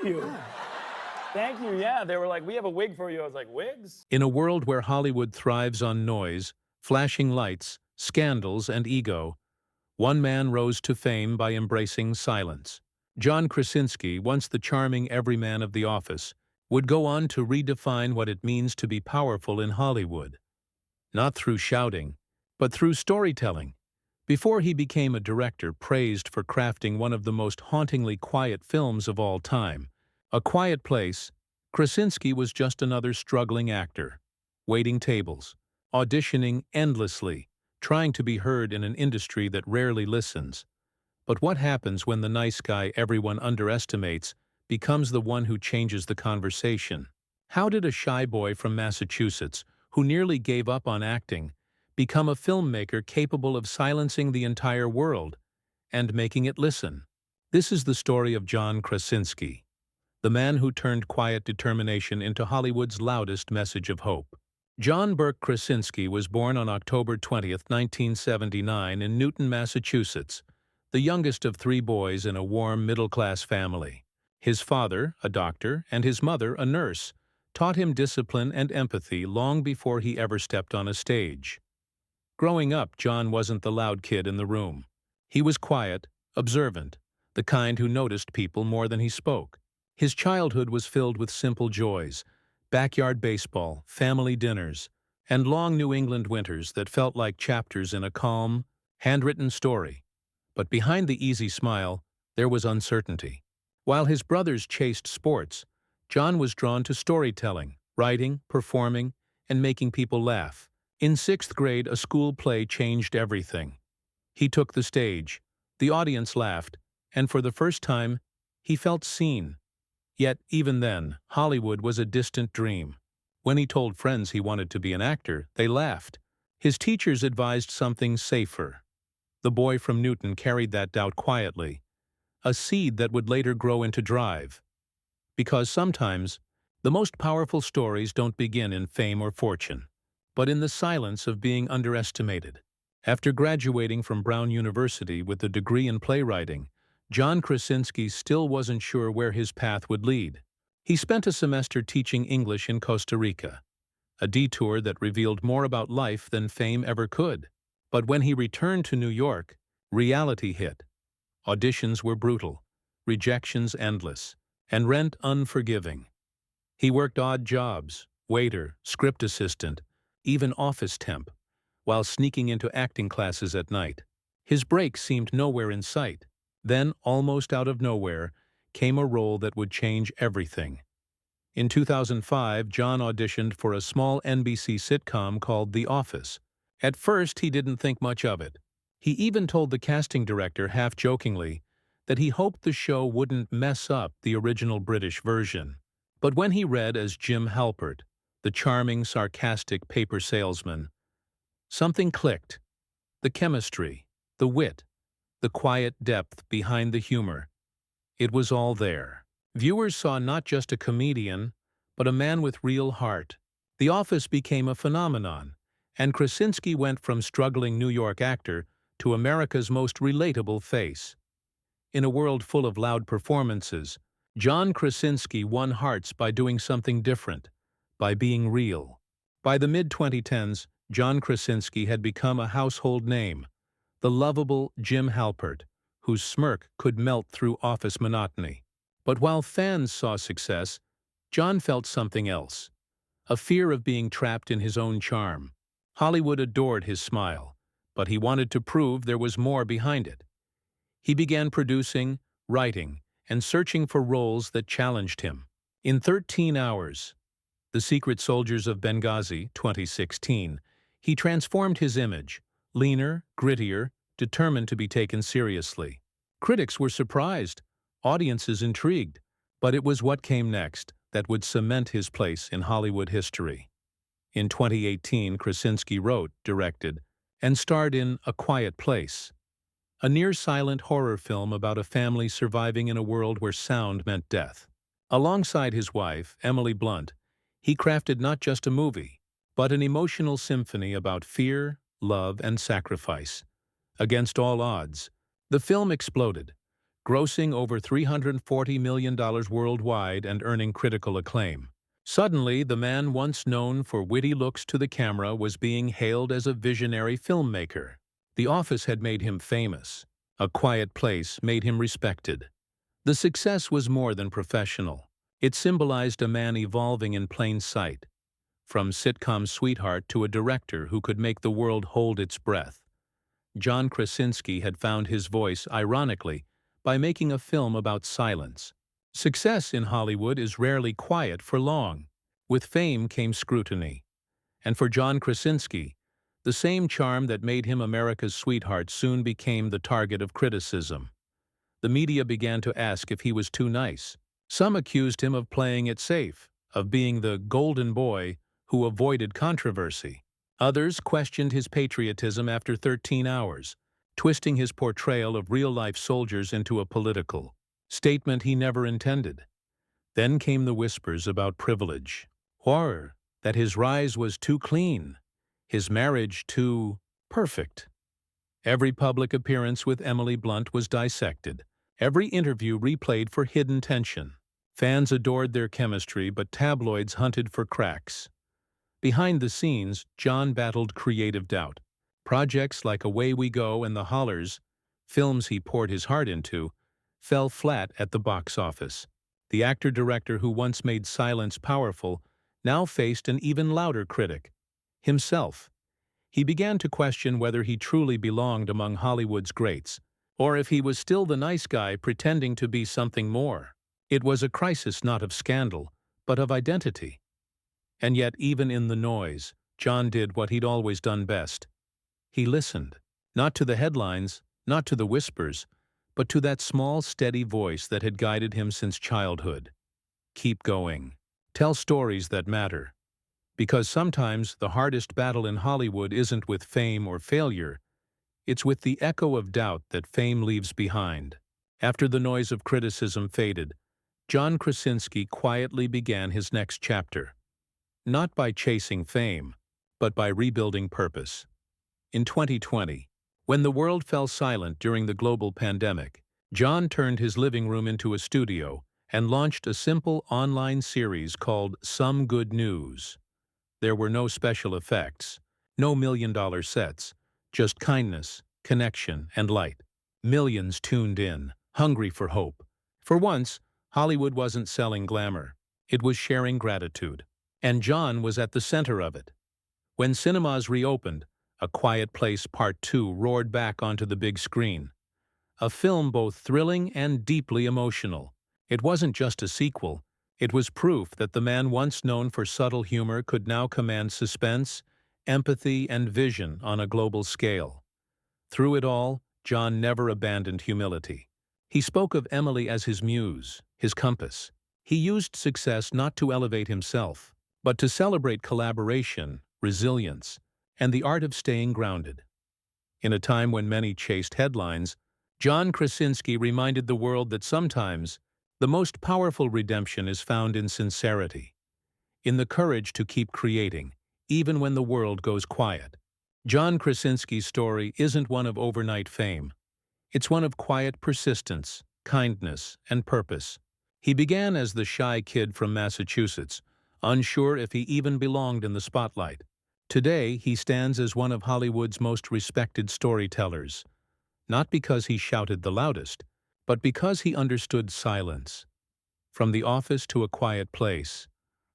you. Thank you. Yeah, they were like, we have a wig for you. I was like, wigs? In a world where Hollywood thrives on noise, flashing lights, scandals, and ego, one man rose to fame by embracing silence. John Krasinski, once the charming everyman of The Office, would go on to redefine what it means to be powerful in Hollywood. Not through shouting, but through storytelling. Before he became a director praised for crafting one of the most hauntingly quiet films of all time, A Quiet Place, Krasinski was just another struggling actor, waiting tables, auditioning endlessly, trying to be heard in an industry that rarely listens. But what happens when the nice guy everyone underestimates becomes the one who changes the conversation? How did a shy boy from Massachusetts, who nearly gave up on acting, become a filmmaker capable of silencing the entire world and making it listen? This is the story of John Krasinski, the man who turned quiet determination into Hollywood's loudest message of hope. John Burke Krasinski was born on October 20, 1979 in Newton, Massachusetts, the youngest of three boys in a warm middle-class family. His father, a doctor, and his mother, a nurse, taught him discipline and empathy long before he ever stepped on a stage. Growing up, John wasn't the loud kid in the room. He was quiet, observant, the kind who noticed people more than he spoke. His childhood was filled with simple joys: backyard baseball, family dinners, and long New England winters that felt like chapters in a calm, handwritten story. But behind the easy smile, there was uncertainty. While his brothers chased sports, John was drawn to storytelling, writing, performing, and making people laugh. In sixth grade, a school play changed everything. He took the stage, the audience laughed, and for the first time, he felt seen. Yet, even then, Hollywood was a distant dream. When he told friends he wanted to be an actor, they laughed. His teachers advised something safer. The boy from Newton carried that doubt quietly, a seed that would later grow into drive. Because sometimes, the most powerful stories don't begin in fame or fortune, but in the silence of being underestimated. After graduating from Brown University with a degree in playwriting, John Krasinski still wasn't sure where his path would lead. He spent a semester teaching English in Costa Rica, a detour that revealed more about life than fame ever could. But when he returned to New York, reality hit. Auditions were brutal, rejections endless, and rent unforgiving. He worked odd jobs: waiter, script assistant, even office temp, while sneaking into acting classes at night. His break seemed nowhere in sight. Then, almost out of nowhere, came a role that would change everything. In 2005, John auditioned for a small NBC sitcom called The Office. At first, he didn't think much of it. He even told the casting director, half-jokingly, that he hoped the show wouldn't mess up the original British version. But when he read as Jim Halpert, the charming, sarcastic paper salesman, something clicked. The chemistry, the wit, the quiet depth behind the humor. It was all there. Viewers saw not just a comedian, but a man with real heart. The Office became a phenomenon, and Krasinski went from struggling New York actor to America's most relatable face. In a world full of loud performances, John Krasinski won hearts by doing something different, by being real. By the mid-2010s, John Krasinski had become a household name, the lovable Jim Halpert, whose smirk could melt through office monotony. But while fans saw success, John felt something else: a fear of being trapped in his own charm. Hollywood adored his smile, but he wanted to prove there was more behind it. He began producing, writing, and searching for roles that challenged him. In 13 Hours, The Secret Soldiers of Benghazi, 2016, he transformed his image, leaner, grittier, determined to be taken seriously. Critics were surprised, audiences intrigued, but it was what came next that would cement his place in Hollywood history. In 2018, Krasinski wrote, directed, and starred in A Quiet Place, a near-silent horror film about a family surviving in a world where sound meant death. Alongside his wife, Emily Blunt, he crafted not just a movie, but an emotional symphony about fear, love, and sacrifice. Against all odds, the film exploded, grossing over $340 million worldwide and earning critical acclaim. Suddenly, the man once known for witty looks to the camera was being hailed as a visionary filmmaker. The Office had made him famous. A Quiet Place made him respected. The success was more than professional. It symbolized a man evolving in plain sight, from sitcom sweetheart to a director who could make the world hold its breath. John Krasinski had found his voice, ironically, by making a film about silence. Success in Hollywood is rarely quiet for long. With fame came scrutiny. And for John Krasinski, the same charm that made him America's sweetheart soon became the target of criticism. The media began to ask if he was too nice. Some accused him of playing it safe, of being the golden boy who avoided controversy. Others questioned his patriotism after 13 hours, twisting his portrayal of real-life soldiers into a political statement he never intended. Then came the whispers about privilege, horror that his rise was too clean, his marriage too perfect. Every public appearance with Emily Blunt was dissected, every interview replayed for hidden tension. Fans adored their chemistry, but tabloids hunted for cracks. Behind the scenes, John battled creative doubt. Projects like Away We Go and The Hollers, films he poured his heart into, fell flat at the box office. The actor-director who once made silence powerful now faced an even louder critic, himself. He began to question whether he truly belonged among Hollywood's greats, or if he was still the nice guy pretending to be something more. It was a crisis not of scandal, but of identity. And yet, even in the noise, John did what he'd always done best. He listened, not to the headlines, not to the whispers, but to that small, steady voice that had guided him since childhood. Keep going. Tell stories that matter. Because sometimes the hardest battle in Hollywood isn't with fame or failure, it's with the echo of doubt that fame leaves behind. After the noise of criticism faded, John Krasinski quietly began his next chapter. Not by chasing fame, but by rebuilding purpose. In 2020, when the world fell silent during the global pandemic, John turned his living room into a studio and launched a simple online series called Some Good News. There were no special effects, no million-dollar sets, just kindness, connection, and light. Millions tuned in, hungry for hope. For once, Hollywood wasn't selling glamour. It was sharing gratitude. And John was at the center of it. When cinemas reopened, A Quiet Place Part 2 roared back onto the big screen. A film both thrilling and deeply emotional. It wasn't just a sequel. It was proof that the man once known for subtle humor could now command suspense, empathy, and vision on a global scale. Through it all, John never abandoned humility. He spoke of Emily as his muse, his compass. He used success not to elevate himself, but to celebrate collaboration, resilience, and the art of staying grounded. In a time when many chased headlines, John Krasinski reminded the world that sometimes the most powerful redemption is found in sincerity, in the courage to keep creating, even when the world goes quiet. John Krasinski's story isn't one of overnight fame. It's one of quiet persistence, kindness, and purpose. He began as the shy kid from Massachusetts, unsure if he even belonged in the spotlight. Today, he stands as one of Hollywood's most respected storytellers, not because he shouted the loudest, but because he understood silence. From The Office to A Quiet Place,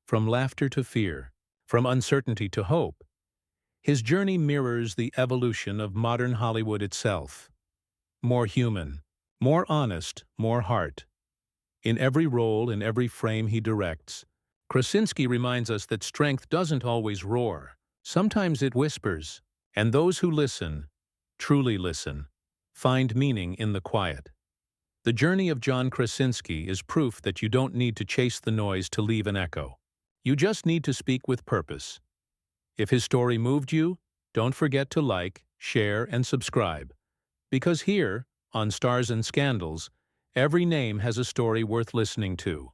from laughter to fear, from uncertainty to hope, his journey mirrors the evolution of modern Hollywood itself. More human, more honest, more heart. In every role, in every frame he directs, Krasinski reminds us that strength doesn't always roar. Sometimes it whispers, and those who listen, truly listen, find meaning in the quiet. The journey of John Krasinski is proof that you don't need to chase the noise to leave an echo. You just need to speak with purpose. If his story moved you, don't forget to like, share, and subscribe. Because here, on Stars and Scandals, every name has a story worth listening to.